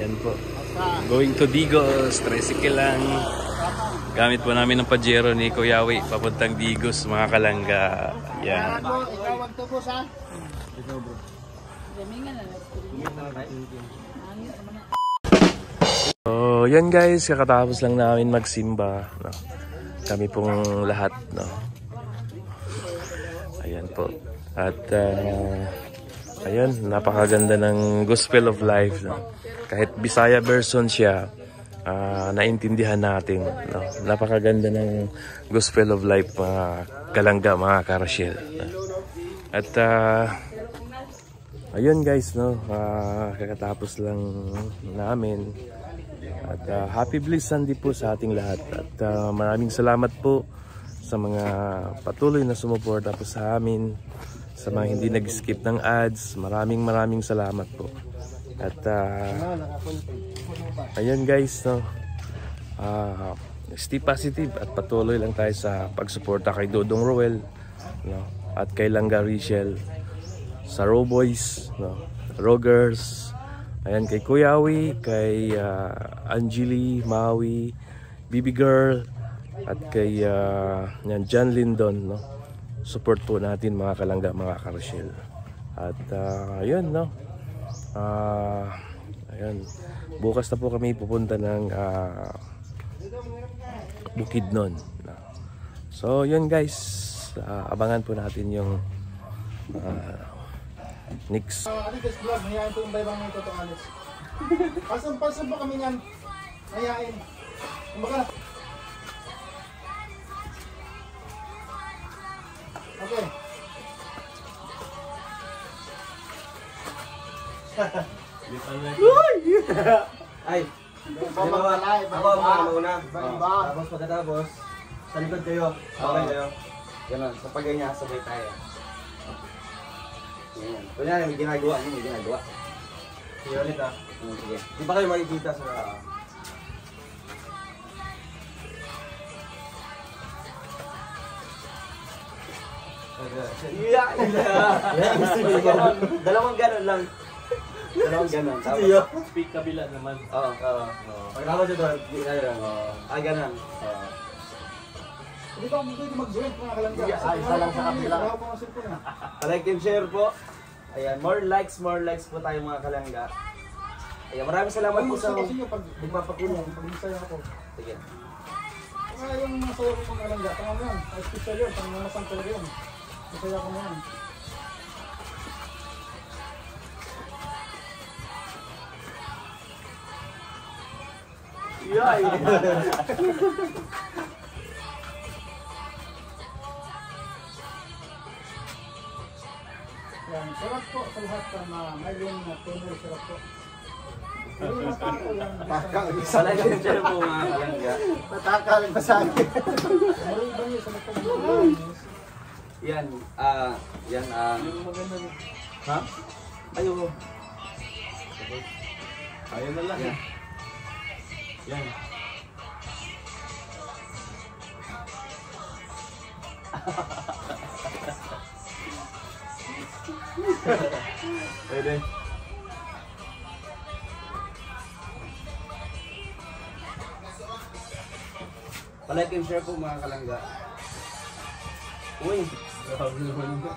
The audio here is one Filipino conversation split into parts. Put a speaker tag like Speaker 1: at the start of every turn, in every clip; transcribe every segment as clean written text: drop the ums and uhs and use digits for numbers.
Speaker 1: Ayan po. Going to Digos. Tricycle lang. Gamit po namin ng Pajero ni Kuyawi. Papuntang Digos, mga kalangga. Yan.
Speaker 2: Ikaw ang tubos ha?
Speaker 3: Ikaw bro.
Speaker 1: So, yan guys. Kakatapos lang namin magsimba. No? Kami pong lahat. No? Ayan po. At ayun, napakaganda ng Gospel of Life. No? Kahit Bisaya version siya, naintindihan natin. No? Napakaganda ng Gospel of Life, mga kalangga, mga Ka-Rochelle. No? At ayun guys, no? Kakatapos lang namin. At happy Bliss Sunday po sa ating lahat. At maraming salamat po sa mga patuloy na sumuporta po sa amin. Sa mga hindi nag-skip ng ads, maraming salamat po. At ayun guys, no, stay positive at patuloy lang tayo sa pagsuporta kay Dodong Roel, no, at kay Langga Richelle, sa Roboys, no, Rogers, ayan, kay Kuyawi, kay Angeli, Maui, Bibi Girl, at kay yan, John Lindon, no. Support po natin mga kalangga, mga Ka-Rochelle. At ayun, no. Ayun. Bukas na po kami pupunta ng Bukidnon. So, yun guys. Abangan po natin yung next.
Speaker 2: Alex vlog, mayayain po yung baybang ng Toto Alex. Pasan po kami yan. Mayayain. Kumbaga. Okay.
Speaker 3: Ay, ako ang una. Tapos pagkatapos, sa likod kayo. Okay kayo. Ganun, sa pagganyan, sabay tayo. Ganyan. Kunyari, may ginagawa. May ginagawa. Sige ulit ha. Sige. Di ba kayo makikita sa... Yeah! Dalawang ganon lang. Dalawang ganon.
Speaker 1: Speak kabila naman.
Speaker 3: Oo. Pagkakot siya doon, ganon.
Speaker 2: Hindi ba pwede mag-join mga kalangga?
Speaker 3: Ay, isa lang sa kabila. Like and share po. Ayan, more likes po tayo mga kalangga. Ayan, maraming salamat po sa magpapakulong.
Speaker 2: Pag-isaya ako.
Speaker 3: Sige.
Speaker 2: Yung masaya ko mga kalangga, tanga mo yan. Special yun, tanga namasang talaga yun. Masaya ko mo yan.
Speaker 3: Yay!
Speaker 2: Yan, sarap po sa lahat na mayroong tunnel, sarap po.
Speaker 3: Takal, isa lang yung dyan po mga kalangga.
Speaker 2: Matakal, masakit. Maroon ba niyo sa matang?
Speaker 3: Yan, yung maganda niyo. Ha? Ayaw.
Speaker 1: Ayun na lang. Yan.
Speaker 3: Pwede. Palike and share po mga kalangga. Uy! Grabe naman ba?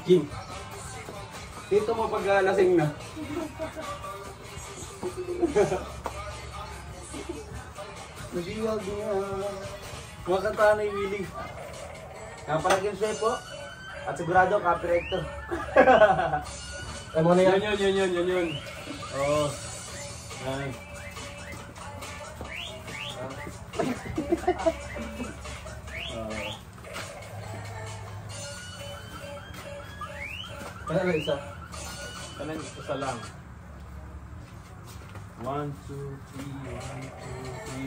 Speaker 3: King! Dito mo pag-lasing na. Nagiwag niya. Kumakanta na yung Willie. Palike and share po. At sigurado, copywriter. Ay mo na yan?
Speaker 1: Yun. Oo. Ay.
Speaker 3: Kaya na isa?
Speaker 1: Kanan isa lang. 1, 2, 3, 1,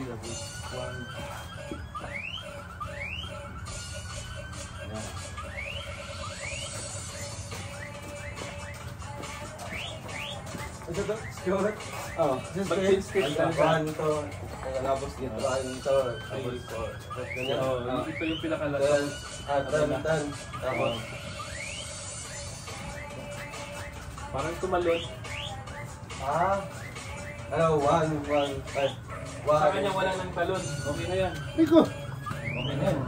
Speaker 1: 2, 3, that's it. 1.
Speaker 3: Ito to? Skill? Oo. Skill. Ano to? Tapos dito. Ano to? Tapos ganyan.
Speaker 1: Ito yung pinakalasang.
Speaker 3: Tan. Tapos.
Speaker 1: Parang tumalon.
Speaker 3: Ano, one.
Speaker 1: Sa kanya wala ng talon. Okay na yan.
Speaker 2: Nico!
Speaker 1: Okay na yan.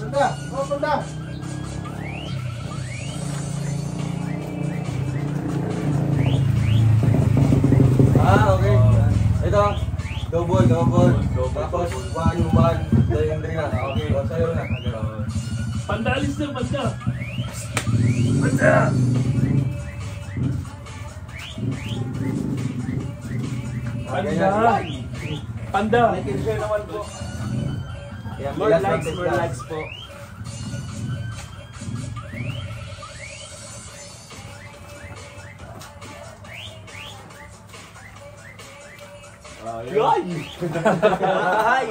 Speaker 2: Panda! Oh, panda!
Speaker 3: Okay. Ito, double. Tapos, one. Dahil na. Okay, sa'yo na.
Speaker 1: Panda, alis na, panda. Panda.
Speaker 3: Share naman po. Yeah,
Speaker 1: More likes po.
Speaker 3: Hi!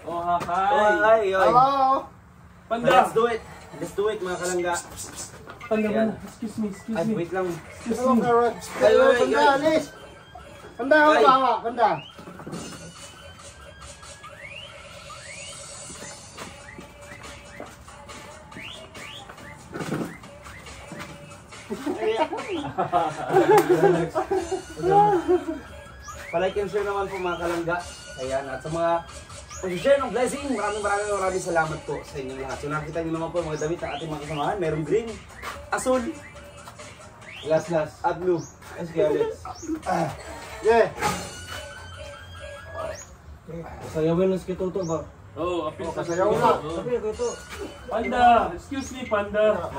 Speaker 1: Oh, hi.
Speaker 2: Hello!
Speaker 1: Panda.
Speaker 3: Let's do it mga kalangga.
Speaker 1: Panda
Speaker 3: Yan.
Speaker 1: muna. Excuse me.
Speaker 3: Ay, wait lang.
Speaker 2: Hello, Carrot.
Speaker 3: Ay,
Speaker 2: Hello,
Speaker 3: ay,
Speaker 2: panda,
Speaker 3: ay.
Speaker 2: alis! Panda, ako
Speaker 3: Ay.
Speaker 2: bawa, panda.
Speaker 3: Palike and share naman po mga kalangga. Ayan, at sa mga pag-share ng blessing, maraming salamat po sa inyong lahat. So nakita niyo naman po mga damit ng ating mga kasamahan. Merong green, asul, last, at blue. Yes, kaya let's.
Speaker 2: Yeah.
Speaker 3: Sayawin ng skituto ba?
Speaker 1: Oh, apil sa
Speaker 2: Sayaw na.
Speaker 3: Sabi ko ito.
Speaker 1: Panda. Excuse me, panda.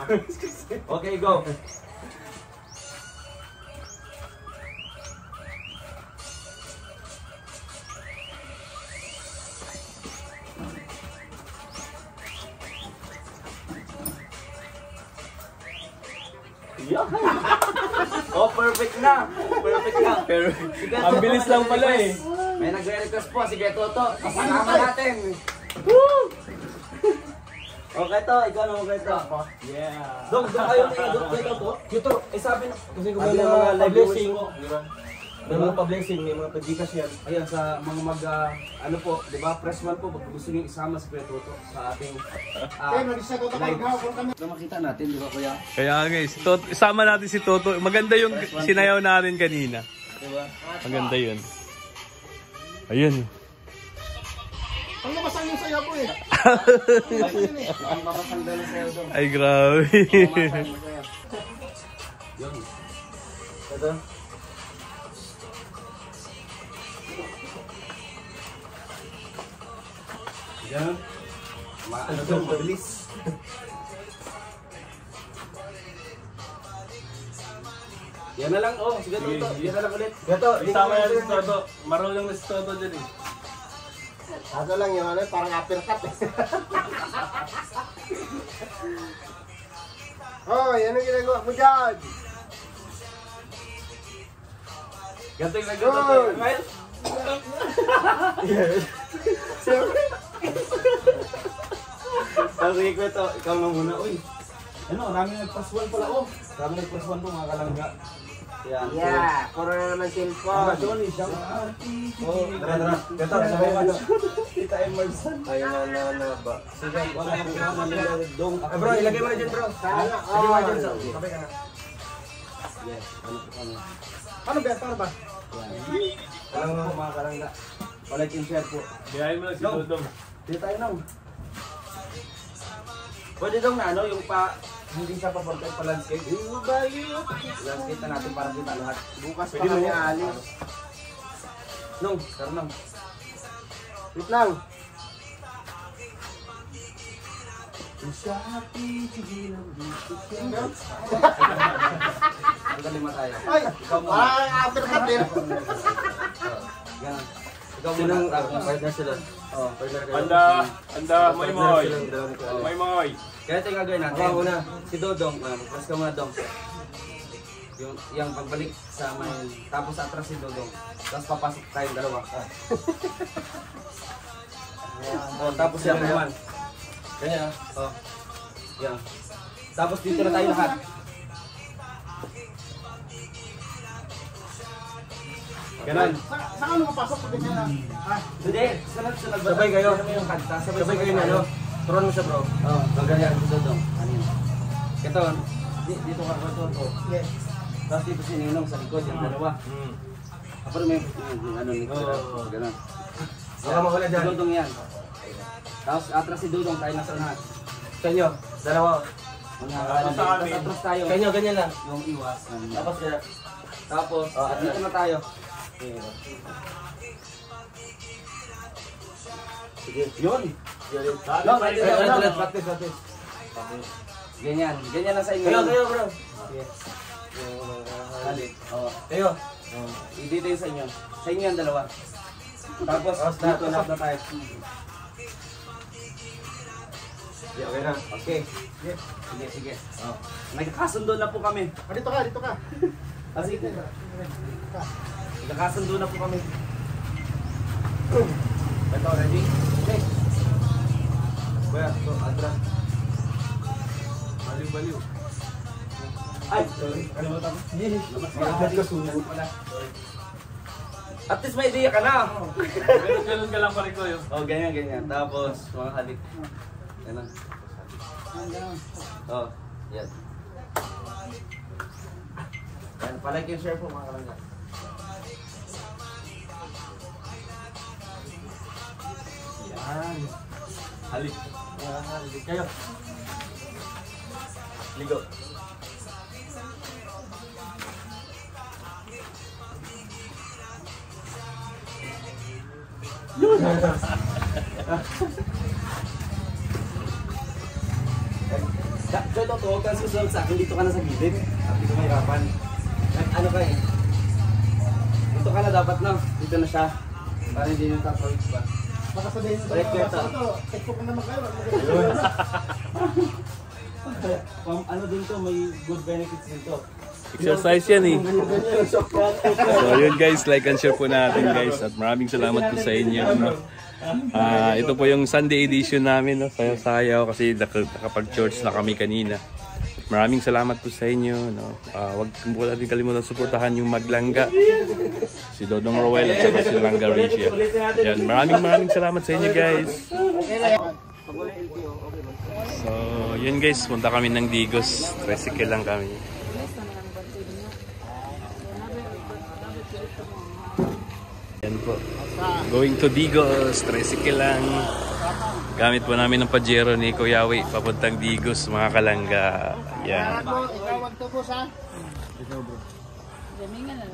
Speaker 3: Okay, go. Oh, perfect na.
Speaker 1: Pero, ang bilis lang pala eh.
Speaker 3: May nagre-request po, sige Toto. Kasama natin. Okay to, ikaw na okay to.
Speaker 1: Yeah.
Speaker 3: Dong kayo kayo to. Ito, sabi na. Kasi kung
Speaker 4: May
Speaker 3: may
Speaker 4: mga
Speaker 3: mga
Speaker 4: blessing.
Speaker 3: mo, di ba?
Speaker 4: May mga pa-blessing, may mga pa-Gcash yan.
Speaker 3: Ayan, sa mga ano po, di ba, press 1 po, pag gusto nyo isama si Kuya Toto sa ating
Speaker 2: Okay, mag-isa ko ito
Speaker 3: live.
Speaker 2: pag-hawak kami.
Speaker 3: Ito makita natin, di ba Kuya?
Speaker 1: Kaya guys, isama natin si Toto. Maganda yung sinayaw natin kanina.
Speaker 3: Di ba?
Speaker 1: Maganda yun. Ayun.
Speaker 2: Ang lumasang yung sayaw ko eh.
Speaker 3: Ang mapasang dala sa'yo doon.
Speaker 1: Ay, grabe.
Speaker 3: Yun. Ito. Yan. Ano to, mabilis. Yan na lang, oh. Sige, Toto. Yan na lang ulit.
Speaker 4: Gato,
Speaker 1: Isama natin si Toto. Marunong na si Toto dyan eh.
Speaker 2: Ano lang yung ano, parang uppercut eh. Oh, yan ang ginagawa mo dyan.
Speaker 3: Ganto yung nagto, Toto. Well, sige, Kuya, ikaw na muna. Uy, ano, maraming nag-plus 1 pala, oh. Maraming nag-plus 1 po, mga kalangga. Yan.
Speaker 2: Yeah, puro na naman cellphone.
Speaker 3: Johnny, siya. Oh, tara. Gato, sabay ka na. Tita Emerson.
Speaker 4: Ayun na ba?
Speaker 3: Sige, wala na dong.
Speaker 4: Bro, ilagay mo na dyan bro.
Speaker 2: Sana
Speaker 4: Ilagay mo na dyan sa
Speaker 2: all.
Speaker 4: sabay ka na.
Speaker 3: Yes, ano.
Speaker 2: Ano ba? Paano ba?
Speaker 3: Alam mo mga kalangga. Palike and share po.
Speaker 1: Biyahin mo lang si Dodong.
Speaker 3: Dito tayo nang. Pwede dong na ano, yung pa, hindi siya papunta pa landscape. Landscape na natin para kita lahat.
Speaker 2: Bukas pa kami alis.
Speaker 3: Nung, karnang.
Speaker 2: Wait lang.
Speaker 3: Ang kalima tayo.
Speaker 2: Ay, parang uppercut din.
Speaker 3: Ganun. Ikaw muna.
Speaker 4: Sinong partner sila?
Speaker 3: Oh, partner kayo.
Speaker 1: Anda, may moy. May moy.
Speaker 3: Kaya ito yung gagawin natin.
Speaker 4: Ako muna.
Speaker 3: Si Dodong, press ka muna Dong. Yung pagbalik sa may, tapos atras si Dodong. Tapos papasok tayong dalawa. Oh, tapos yan naman.
Speaker 4: Kanya.
Speaker 3: Oh. Yan. Tapos dito na tayo lahat. Ganun.
Speaker 2: Saan ano mapasok ko din yan?
Speaker 3: Hindi, sunod-sunod.
Speaker 4: Sabay kayo.
Speaker 3: Yung kanta.
Speaker 4: Sabay kayo na ano? Turuan mo siya bro.
Speaker 3: Oo, ganyan si Dodong. Ano yun? Ito, dito ka ko to.
Speaker 2: Yes.
Speaker 3: Tapos dito si Ninong sa likod, yung dalawa. Pero may ano nito, gano'n.
Speaker 4: Baka mawala
Speaker 3: Si
Speaker 4: dyan.
Speaker 3: Dudong yan. Tapos atras si Dudong, tayo nasa unahan.
Speaker 4: Sa inyo, dalawa.
Speaker 3: Tapos atras tayo.
Speaker 4: Sa inyo, ganyan lang.
Speaker 3: Yung iwas.
Speaker 4: Tapos kaya.
Speaker 3: Tapos, dito na tayo.
Speaker 4: Sige.
Speaker 3: Yun!
Speaker 4: No, practice.
Speaker 3: Ganyan. Ganyan lang sa inyo.
Speaker 4: Kayo, bro.
Speaker 3: Halit. Oo.
Speaker 4: Kayo.
Speaker 3: Dito yung sa inyo. Sa inyo yung dalawa. Tapos, dito na tayo.
Speaker 4: Okay na.
Speaker 3: Okay. Sige. Oh. Nagkakasundo na po kami.
Speaker 2: Dito ka.
Speaker 3: Kasi, nagkakasundo na po kami.
Speaker 4: Ito, ready? Okay. Kuya, so, atras. Baliw.
Speaker 3: Ay, sorry. At least may idea ka na.
Speaker 1: Ganun ka lang pa rin ko yun.
Speaker 3: Oh, ganyan. Tapos, mga halik. Ganun. Oh, yan. Yan, palike and share po mga kalangga. Yan. Halik.
Speaker 4: Kayo. Ligo.
Speaker 3: So ito, huwag kang susunod sa akin. Dito ka na sa gilid. Dito may hirapan. Ano ka eh? Dito ka na dapat na. Dito na siya. Para hindi nyo tatawid pa.
Speaker 2: Baka sabihin mo
Speaker 3: Balik kayo
Speaker 2: sa ito. TikTok na naman kayo.
Speaker 3: Ano din to, may good benefits dito.
Speaker 1: Exercise yan eh. So yun guys, like and share po natin guys. At maraming salamat po sa inyo. No? Ito po yung Sunday edition namin. No? Sayaw kasi nakapag-church na kami kanina. Maraming salamat po sa inyo. No? Huwag po natin kalimutan suportahan yung Maglangga. Si Dodong Roel at saka si Langga Ricia. Yan, maraming salamat sa inyo guys. So yun guys, punta kami ng Digos. Tricycle lang kami. Yan po. Going to Digos, tricycle lang. Gamit po namin ng Pajero ni Kuyawi papuntang Digos, mga kalangga. Yan.
Speaker 2: Ikaw wag to po sa.
Speaker 5: Jamingan na.